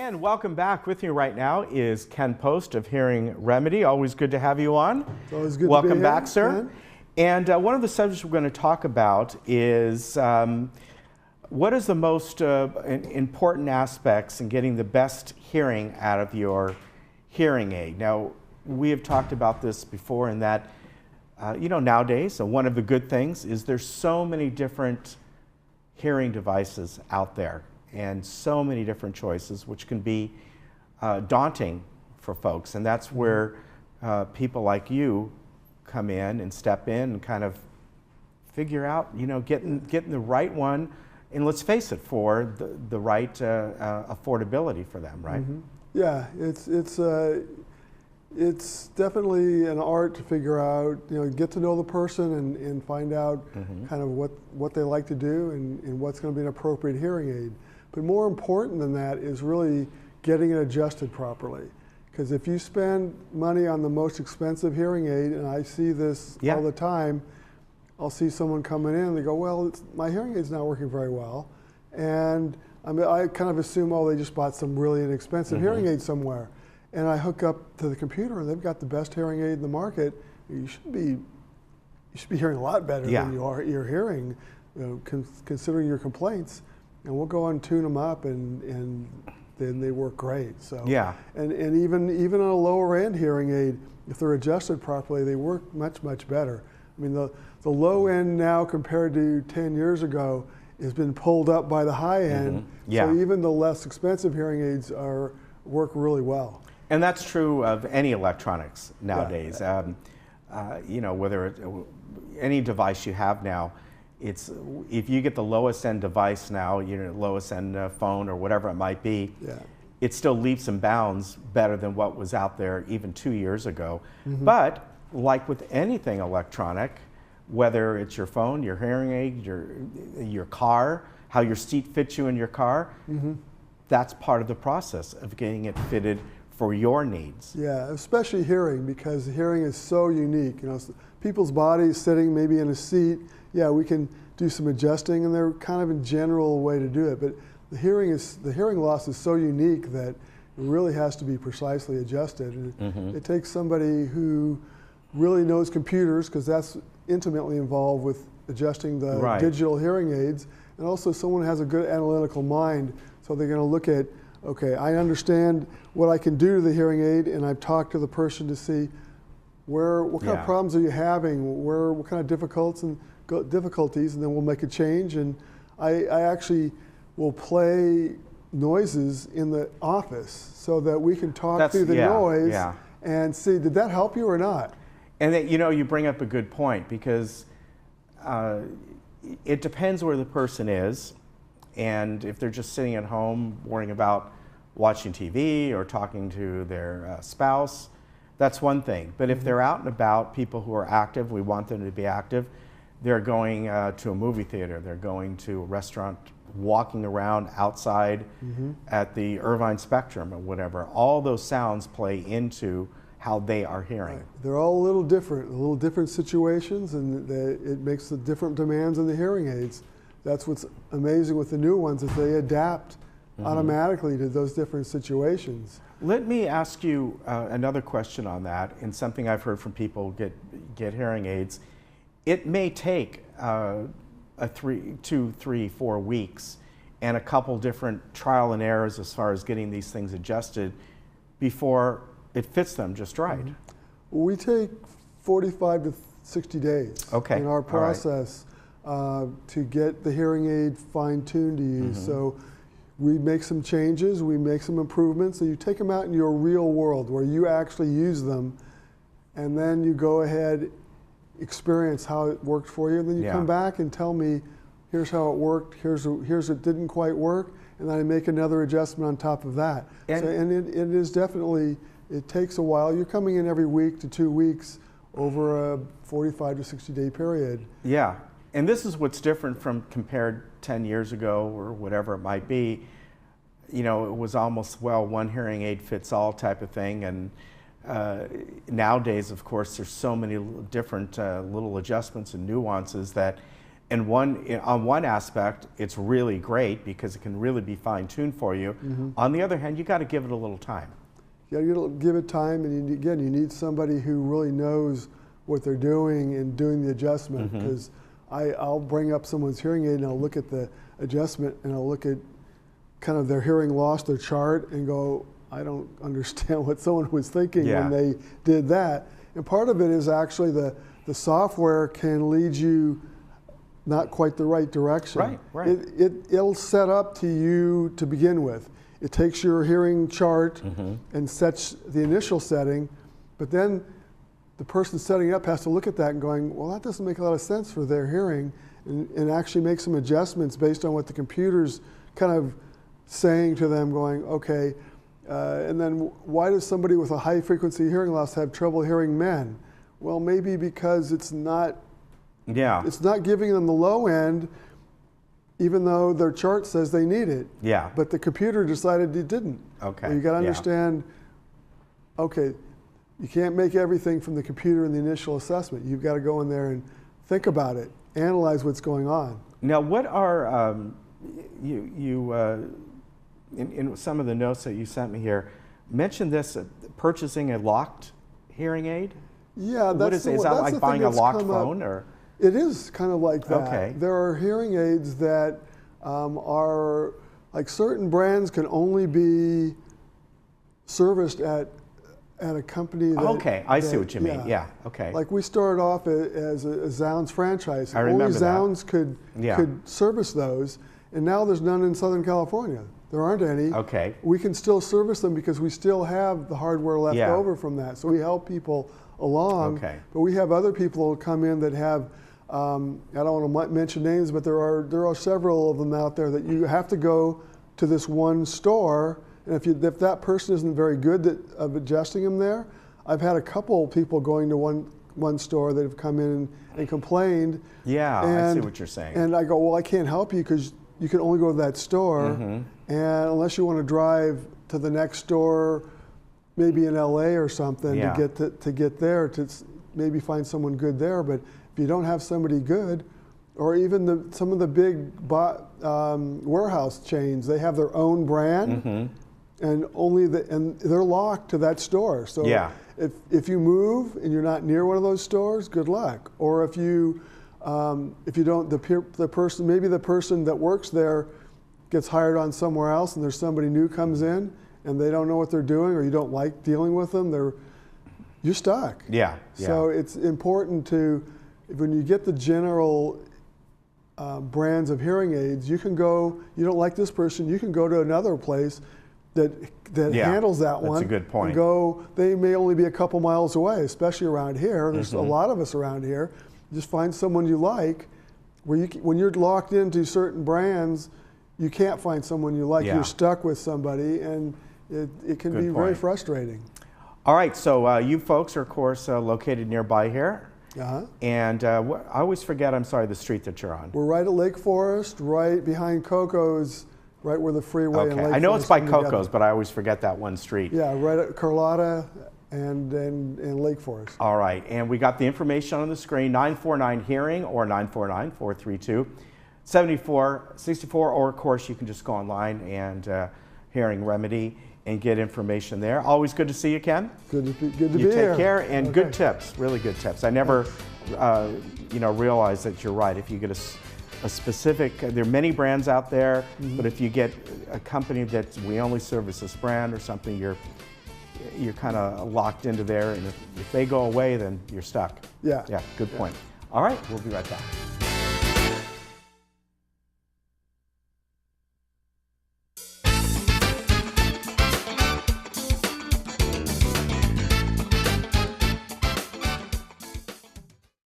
And welcome back. With me right now is Ken Post of Hearing Remedy. Always good to have you on. It's always good welcome to be back, here, sir. Ken. And one of the subjects we're going to talk about is what is the most important aspects in getting the best hearing out of your hearing aid. Now, we have talked about this before in that, nowadays, one of the good things is there's so many different hearing devices out there and so many different choices, which can be daunting for folks. And that's where people like you come in and step in and kind of figure out, getting the right one. And let's face it, for the right affordability for them, right? Mm-hmm. Yeah, it's definitely an art to figure out, get to know the person and find out kind of what they like to do and what's going to be an appropriate hearing aid. But more important than that is really getting it adjusted properly. Because if you spend money on the most expensive hearing aid, and I see this all the time, I'll see someone coming in and they go, well, my hearing aid's not working very well. And I kind of assume, oh, they just bought some really inexpensive hearing aid somewhere. And I hook up to the computer and they've got the best hearing aid in the market. You should be hearing a lot better than you're hearing, considering your complaints. And we'll go and tune them up and then they work great. So and even on a lower end hearing aid, if they're adjusted properly, they work much, much better. I mean, the low end now compared to 10 years ago has been pulled up by the high end. So even the less expensive hearing aids work really well. And that's true of any electronics nowadays. Whether any device you have now, if you get the lowest end device now, lowest end phone or whatever it might be, it still leaps and bounds better than what was out there even 2 years ago. But like with anything electronic, whether it's your phone, your hearing aid, your car, how your seat fits you in your car, that's part of the process of getting it fitted for your needs. Yeah, especially hearing, because hearing is so unique. People's bodies sitting maybe in a seat, we can do some adjusting, and they're kind of a general way to do it. But the hearing loss is so unique that it really has to be precisely adjusted. And it takes somebody who really knows computers, because that's intimately involved with adjusting the digital hearing aids, and also someone who has a good analytical mind, so they're going to look at, okay, I understand what I can do to the hearing aid, and I've talked to the person to see what kind of problems are you having, what kind of difficulties, and then we'll make a change. And I actually will play noises in the office so that we can talk through the noise and see, did that help you or not? And that, you bring up a good point, because it depends where the person is. And if they're just sitting at home worrying about watching TV or talking to their spouse, that's one thing. But if they're out and about, people who are active, we want them to be active. They're going to a movie theater, they're going to a restaurant, walking around outside at the Irvine Spectrum or whatever. All those sounds play into how they are hearing. They're all a little different situations, and it makes the different demands on the hearing aids. That's what's amazing with the new ones, is they adapt automatically to those different situations. Let me ask you another question on that, and something I've heard from people get hearing aids. It may take 2, 3, 4 weeks and a couple different trial and errors as far as getting these things adjusted before it fits them just right. We take 45 to 60 days in our process to get the hearing aid fine-tuned to you. So we make some changes, we make some improvements, so you take them out in your real world where you actually use them, and then you go ahead, experience how it worked for you, and then you come back and tell me, here's how it worked, here's it didn't quite work, and then I make another adjustment on top of that. And it is definitely, it takes a while. You're coming in every week to 2 weeks over a 45 to 60 day period. Yeah, and this is what's different from compared 10 years ago or whatever it might be. It was almost, one hearing aid fits all type of thing. And nowadays, of course, there's so many different little adjustments and nuances that And on one aspect, it's really great because it can really be fine-tuned for you. On the other hand, you got to give it a little time. Yeah, you give it time, and again, you need somebody who really knows what they're doing and doing the adjustment. Because I'll bring up someone's hearing aid and I'll look at the adjustment and I'll look at kind of their hearing loss, their chart, and go, I don't understand what someone was thinking when they did that. And part of it is actually the software can lead you not quite the right direction. Right. It'll set up to you to begin with. It takes your hearing chart and sets the initial setting, but then the person setting it up has to look at that and going, well, that doesn't make a lot of sense for their hearing, and actually make some adjustments based on what the computer's kind of saying to them, going, okay, and then why does somebody with a high frequency hearing loss have trouble hearing men? Well, maybe because it's not giving them the low end, even though their chart says they need it. Yeah. But the computer decided it didn't. Okay. Well, you got to understand, okay, you can't make everything from the computer in the initial assessment. You've got to go in there and think about it, analyze what's going on. Now, what are, in some of the notes that you sent me here, mentioned this, purchasing a locked hearing aid? Yeah, is that like buying a locked phone? Or? It is kind of like that. Okay. There are hearing aids that are, like certain brands can only be serviced at a company that... Okay, I see what you mean, yeah, okay. Like we started off as a Zounds franchise. I remember only Zounds could service those, and now there's none in Southern California. There aren't any. Okay. We can still service them because we still have the hardware left over from that. So we help people along. Okay. But we have other people who come in that have, I don't want to mention names, but there are several of them out there that you have to go to this one store, and if that person isn't very good of adjusting them there, I've had a couple people going to one store that have come in and complained. Yeah, I see what you're saying. And I go, well, I can't help you because you can only go to that store, and unless you want to drive to the next store, maybe in LA or something, to get there, to maybe find someone good there. But if you don't have somebody good, or even some of the big warehouse chains, they have their own brand, and they're locked to that store. So if you move and you're not near one of those stores, good luck. Or if you don't, the person that works there gets hired on somewhere else, and there's somebody new comes in, and they don't know what they're doing, or you don't like dealing with them, you're stuck. Yeah. So it's important to, when you get the general brands of hearing aids, you can go, you don't like this person, you can go to another place that handles that one. That's a good point. And go, they may only be a couple miles away, especially around here. There's a lot of us around here. Just find someone you like. When you're locked into certain brands, you can't find someone you like. You're stuck with somebody, and it can be very frustrating. All right, so you folks are, of course, located nearby here. And I always forget, I'm sorry, the street that you're on. We're right at Lake Forest, right behind Coco's, right where the freeway and Lake Forest. I know it's by Coco's, but I always forget that one street. Yeah, right at Carlotta and Lake Forest. All right, and we got the information on the screen, 949-HEARING or 949-432-7464, or of course you can just go online and Hearing Remedy and get information there. Always good to see you, Ken. Good to be here. You take care, and good tips, really good tips. I never realized that you're right. If you get a specific, there are many brands out there, but if you get a company that we only service this brand or something, you're kind of locked into there, and if they go away, then you're stuck. Yeah. Yeah, good point. All right, we'll be right back.